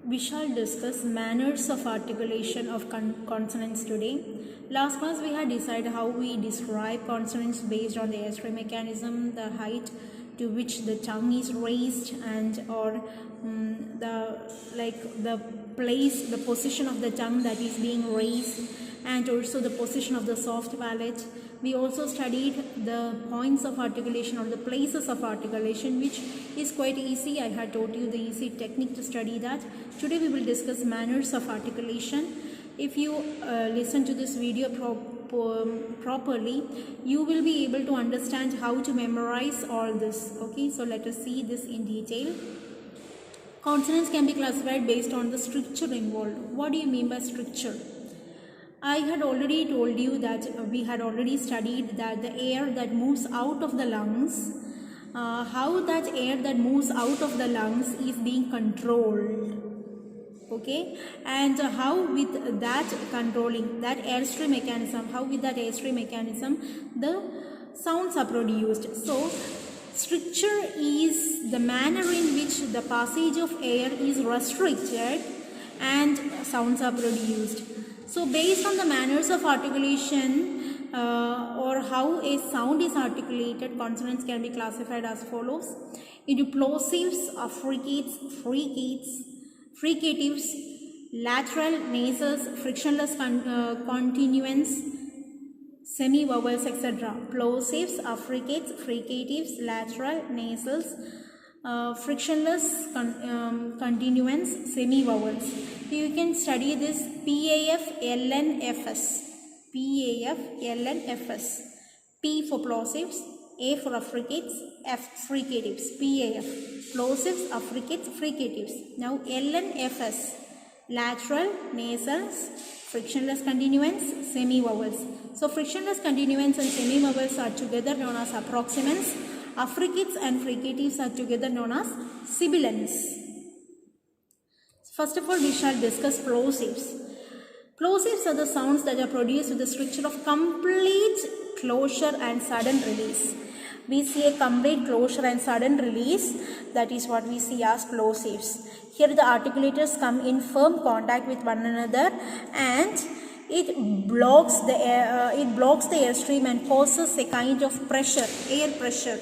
We shall discuss manners of articulation of consonants today. Last class we had decided how we describe consonants based on the airstream mechanism, the height to which the tongue is raised, and or the place, the position of the tongue that is being raised, and also the position of the soft palate. We also studied the points of articulation or the places of articulation, which is quite easy. I had taught you the easy technique to study that. Today we will discuss manners of articulation. If you listen to this video properly, you will be able to understand how to memorize all this. Okay, so let us see this in detail. Consonants can be classified based on the structure involved. What do you mean by structure? I had already told you that we had already studied that the air that moves out of the lungs, how that air that moves out of the lungs is being controlled. Okay, and how with that controlling, that airstream mechanism, how with that airstream mechanism the sounds are produced. So structure is the manner in which the passage of air is restricted and sounds are produced. So based on the manners of articulation or how a sound is articulated, consonants can be classified as follows: into plosives, affricates, fricatives, lateral, nasals, frictionless continuants, semi-vowels, etc. Plosives, affricates, fricatives, lateral, nasals, frictionless continuants, semi-vowels. You can study this PAF, LNFS. PAF, LNFS. P for plosives, A for affricates, F fricatives. PAF, plosives, affricates, fricatives. Now LNFS, lateral, nasals, frictionless continuants, semi-vowels. So frictionless continuants and semi-vowels are together known as approximants. Affricates and fricatives are together known as sibilants. First of all, we shall discuss plosives. Plosives are the sounds that are produced with the structure of complete closure and sudden release. We see a complete closure and sudden release, that is what we see as plosives. Here the articulators come in firm contact with one another and it blocks the airstream and causes a kind of pressure, air pressure.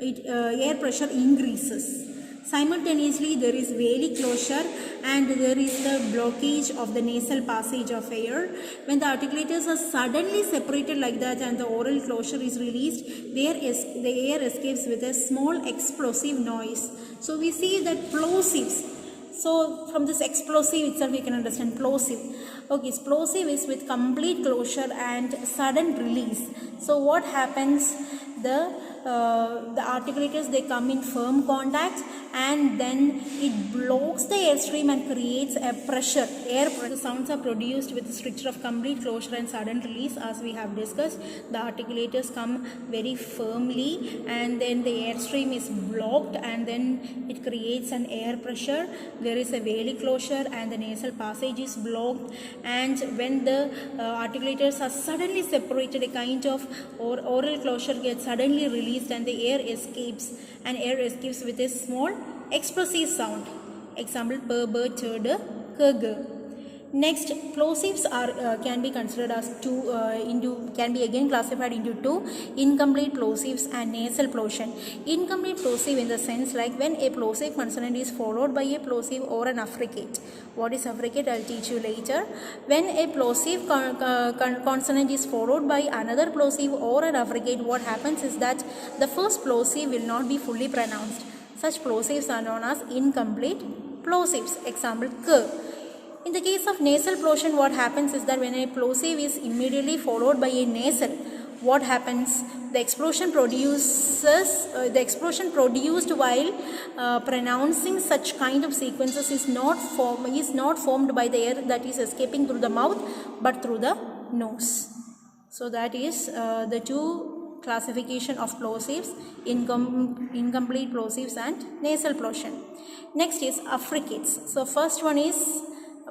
Air pressure increases. Simultaneously, there is velar closure and there is the blockage of the nasal passage of air. When the articulators are suddenly separated like that and the oral closure is released, the air escapes with a small explosive noise. So we see that plosives. So from this explosive itself we can understand plosive. Okay, plosive is with complete closure and sudden release. So what happens? The articulators, they come in firm contact and then it blocks the airstream and creates a pressure, air pressure. The sounds are produced with the structure of complete closure and sudden release, as we have discussed. The articulators come very firmly and then the airstream is blocked and then it creates an air pressure. There is a velar closure and the nasal passage is blocked, and when the articulators are suddenly separated, a kind of oral closure gets suddenly released and the air escapes, and air escapes with a small explosive sound. Example: per, ber, turd, kerg. Next, plosives are can be considered as can be again classified into two: incomplete plosives and nasal plosive. Incomplete plosive in the sense like when a plosive consonant is followed by a plosive or an affricate. What is affricate? I'll teach you later. When a plosive consonant is followed by another plosive or an affricate, what happens is that the first plosive will not be fully pronounced. Such plosives are known as incomplete plosives. Example: k. In the case of nasal plosive, what happens is that when a plosive is immediately followed by a nasal, what happens? The explosion produced while pronouncing such kind of sequences is not formed by the air that is escaping through the mouth but through the nose. So that is the two classification of plosives: incomplete plosives and nasal plosive. Next is affricates. So first one is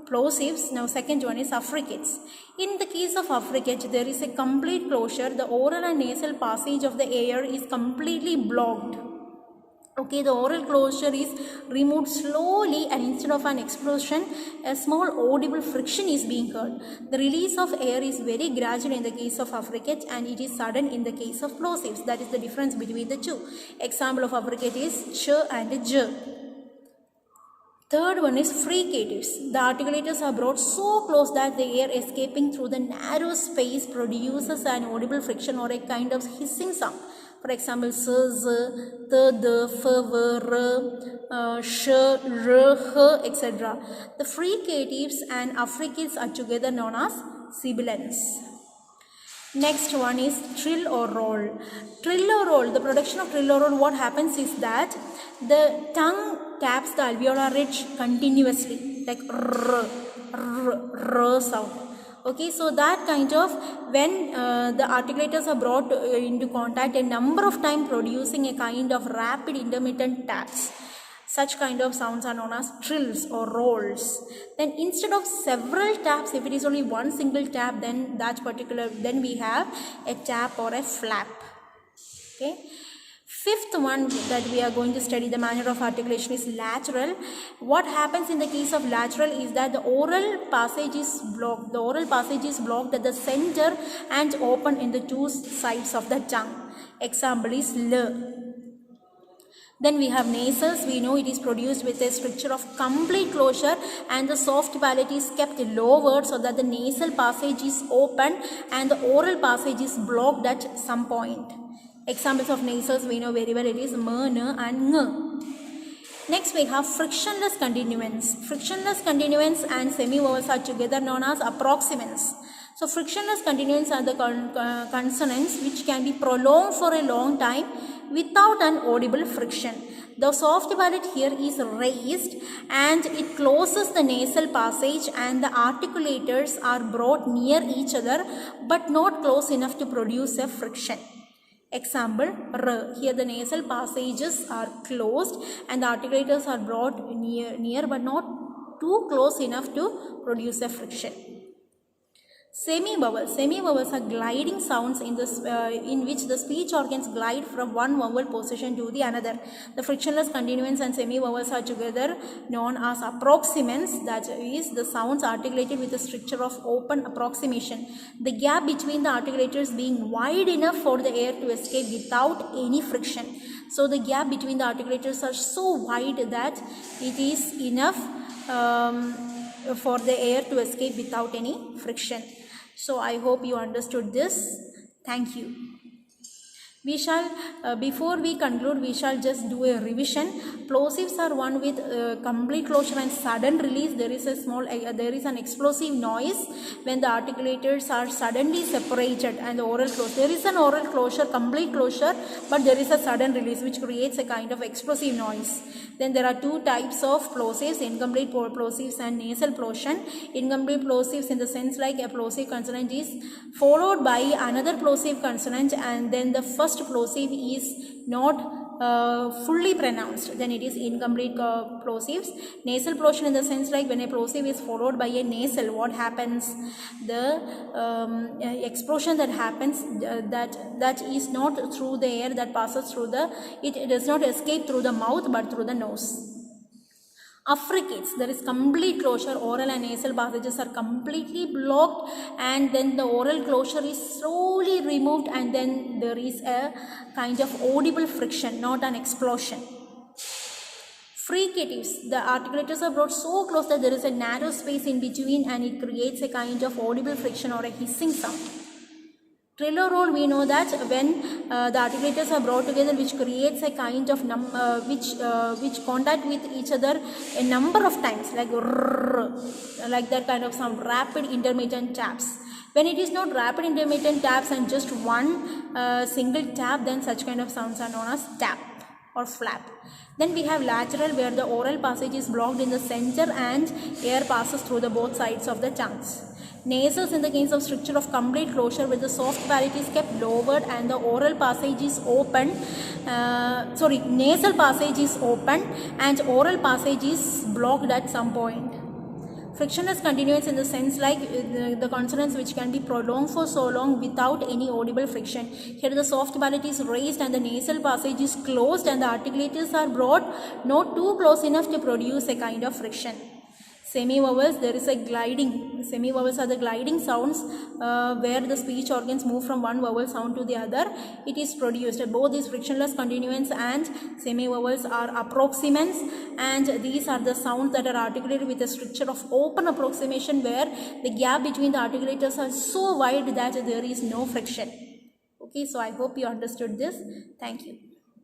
plosives, now second one is affricates. In the case of affricate, there is a complete closure. The oral and nasal passage of the air is completely blocked. Okay, the oral closure is removed slowly, and instead of an explosion, a small audible friction is being heard. The release of air is very gradual in the case of affricates, and it is sudden in the case of plosives. That is the difference between the two. Example of affricate is ch and j. Third one is fricatives. The articulators are brought so close that the air escaping through the narrow space produces an audible friction or a kind of hissing sound. For example, s, z, t, d, f, v, r, sh, r, h, etc. The fricatives and affricates are together known as sibilants. Next one is trill or roll. Trill or roll, the production of trill or roll, what happens is that the tongue taps the alveolar ridge continuously, like r, r, r sound. Okay, so that kind of, when the articulators are brought into contact a number of times, producing a kind of rapid intermittent taps. Such kind of sounds are known as trills or rolls. Then instead of several taps, if it is only one single tap, then then we have a tap or a flap. Okay. Fifth one that we are going to study the manner of articulation is lateral. What happens in the case of lateral is that the oral passage is blocked. The oral passage is blocked at the center and open in the two sides of the tongue. Example is L. Then we have nasals. We know it is produced with a structure of complete closure, and the soft palate is kept lowered so that the nasal passage is open and the oral passage is blocked at some point. Examples of nasals we know very well, it is m, n and ng. Next we have frictionless continuance. Frictionless continuance and semivowels are together known as approximants. So frictionless continuance are the consonants which can be prolonged for a long time without an audible friction. The soft palate here is raised and it closes the nasal passage, and the articulators are brought near each other but not close enough to produce a friction. Example, r. Here the nasal passages are closed and the articulators are brought near but not too close enough to produce a friction. Semivowels. Semivowels are gliding sounds in which the speech organs glide from one vowel position to the another. The frictionless continuance and semivowels are together known as approximants, that is, the sounds articulated with a structure of open approximation. The gap between the articulators being wide enough for the air to escape without any friction. So the gap between the articulators are so wide that it is enough for the air to escape without any friction. So I hope you understood this. Thank you. We shall, before we conclude, we shall just do a revision. Plosives are one with complete closure and sudden release. There is an explosive noise when the articulators are suddenly separated, and the oral closure. There is an oral closure, complete closure, but there is a sudden release which creates a kind of explosive noise. Then there are two types of plosives: incomplete plosives and nasal plosion. Incomplete plosives in the sense like a plosive consonant is followed by another plosive consonant, and then the first plosive is not fully pronounced, then it is incomplete plosives. Nasal plosion in the sense like when a plosive is followed by a nasal, what happens? The explosion that happens, that is not through the air that passes through it does not escape through the mouth but through the nose. Affricates, there is complete closure. Oral and nasal passages are completely blocked, and then the oral closure is slowly removed, and then there is a kind of audible friction, not an explosion. Fricatives, the articulators are brought so close that there is a narrow space in between, and it creates a kind of audible friction or a hissing sound. Trill or roll, we know that when the articulators are brought together, which creates a kind of which contact with each other a number of times, like rrr, like that kind of sound, rapid intermittent taps. When it is not rapid intermittent taps and just one single tap, then such kind of sounds are known as tap or flap. Then we have lateral, where the oral passage is blocked in the center and air passes through the both sides of the tongues. Nasals, in the case of structure of complete closure, where the soft palate is kept lowered and the oral passage is open. Nasal passage is open and oral passage is blocked at some point. Frictionless continuance in the sense like the consonants which can be prolonged for so long without any audible friction. Here the soft palate is raised and the nasal passage is closed and the articulators are brought not too close enough to produce a kind of friction. Semivowels, there is a gliding. Semivowels are the gliding sounds where the speech organs move from one vowel sound to the other. It is produced. Both these frictionless continuants and semivowels are approximants, and these are the sounds that are articulated with a structure of open approximation where the gap between the articulators are so wide that there is no friction. Okay, so I hope you understood this. Thank you.